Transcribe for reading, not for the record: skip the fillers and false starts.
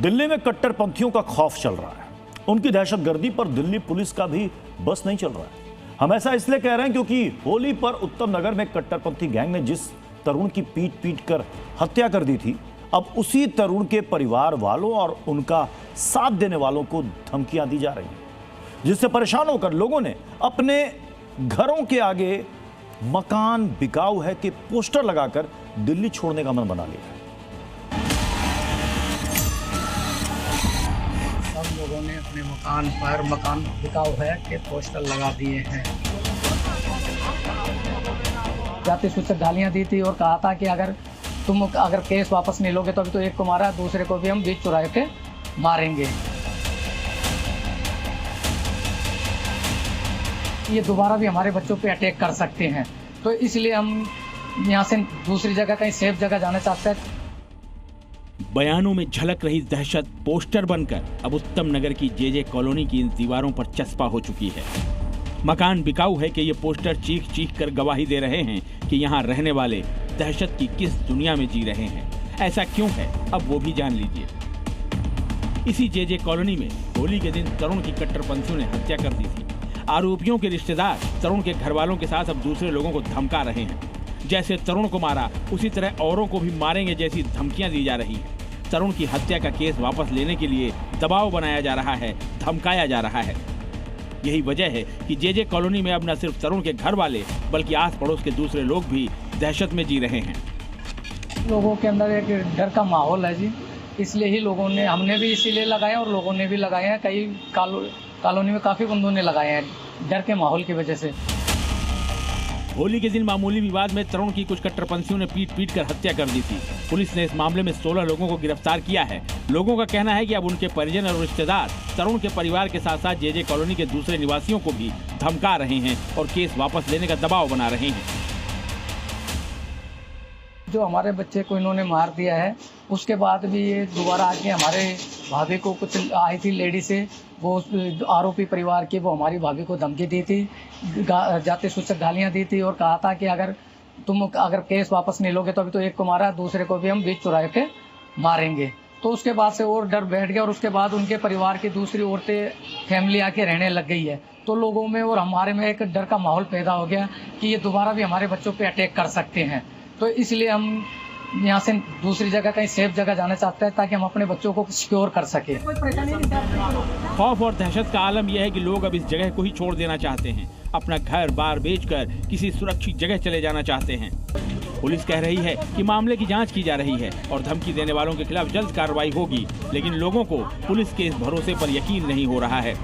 दिल्ली में कट्टरपंथियों का खौफ चल रहा है। उनकी दहशतगर्दी पर दिल्ली पुलिस का भी बस नहीं चल रहा है। हम ऐसा इसलिए कह रहे हैं क्योंकि होली पर उत्तम नगर में कट्टरपंथी गैंग ने जिस तरुण की पीट कर हत्या कर दी थी, अब उसी तरुण के परिवार वालों और उनका साथ देने वालों को धमकियां दी जा रही हैं, जिससे परेशान होकर लोगों ने अपने घरों के आगे मकान बिकाऊ है कि पोस्टर लगाकर दिल्ली छोड़ने का मन बना लिया है। सब लोगों ने अपने मकान पर मकान बिकाऊ है के पोस्टर लगा दिए हैं। जाति सूचक गालियां दी थी और कहा था कि अगर तुम केस वापस नहीं लोगे तो अभी तो एक को मारा, दूसरे को भी हम बीच चौराहे पे मारेंगे। ये दोबारा भी हमारे बच्चों पे अटैक कर सकते हैं, तो इसलिए हम यहाँ से दूसरी जगह कहीं सेफ जगह जाना चाहते हैं। बयानों में झलक रही दहशत पोस्टर बनकर अब उत्तम नगर की जे कॉलोनी की इन दीवारों पर चस्पा हो चुकी है। मकान बिकाऊ है कि ये पोस्टर चीख चीख कर गवाही दे रहे हैं कि यहाँ रहने वाले दहशत की किस दुनिया में जी रहे हैं। ऐसा क्यों है, अब वो भी जान लीजिए। इसी जे कॉलोनी में होली के दिन तरुण की कट्टरपंथियों ने हत्या कर दी थी। आरोपियों के रिश्तेदार तरुण के घर वालों के साथ अब दूसरे लोगों को धमका रहे हैं। जैसे तरुण को मारा उसी तरह औरों को भी मारेंगे जैसी धमकियां दी जा रही हैं। तरुण की हत्या का केस वापस लेने के लिए दबाव बनाया जा रहा है, धमकाया जा रहा है। यही वजह है कि जे कॉलोनी में अब न सिर्फ तरुण के घर वाले बल्कि आस पड़ोस के दूसरे लोग भी दहशत में जी रहे हैं। लोगों के अंदर एक डर का माहौल है जी, इसलिए ही हमने भी इसीलिए लगाए और लोगों ने भी लगाए हैं। कई कॉलोनी में काफी बंदों ने लगाए हैं डर के माहौल की वजह से। होली के दिन मामूली विवाद में तरुण की कुछ कट्टरपंथियों ने पीट कर हत्या कर दी थी। पुलिस ने इस मामले में 16 लोगों को गिरफ्तार किया है। लोगों का कहना है कि अब उनके परिजन और रिश्तेदार तरुण के परिवार के साथ साथ जे कॉलोनी के दूसरे निवासियों को भी धमका रहे हैं और केस वापस लेने का दबाव बना रहे हैं। जो हमारे बच्चे को इन्होंने मार दिया है, उसके बाद भी ये दोबारा आके हमारे भाभी को कुछ आई थी लेडी से, वो आरोपी परिवार की, वो हमारी भाभी को धमकी दी थी, जाति सूचक गालियां दी थी और कहा था कि अगर तुम केस वापस नहीं लोगे तो अभी तो एक को मारा, दूसरे को भी हम बीच चौराहे पे मारेंगे। तो उसके बाद से और डर बैठ गया और उसके बाद उनके परिवार की दूसरी औरतें फैमिली आके रहने लग गई है। तो लोगों में और हमारे में एक डर का माहौल पैदा हो गया कि ये दोबारा भी हमारे बच्चों पे अटैक कर सकते हैं। तो इसलिए हम यहाँ से दूसरी जगह कहीं सेफ जगह जाना चाहते हैं ताकि हम अपने बच्चों को सिक्योर कर सकें। खौफ और दहशत का आलम यह है कि लोग अब इस जगह को ही छोड़ देना चाहते हैं, अपना घर बार बेचकर किसी सुरक्षित जगह चले जाना चाहते हैं। पुलिस कह रही है कि मामले की जांच की जा रही है और धमकी देने वालों के खिलाफ जल्द कार्रवाई होगी, लेकिन लोगों को पुलिस के इस भरोसे पर यकीन नहीं हो रहा है।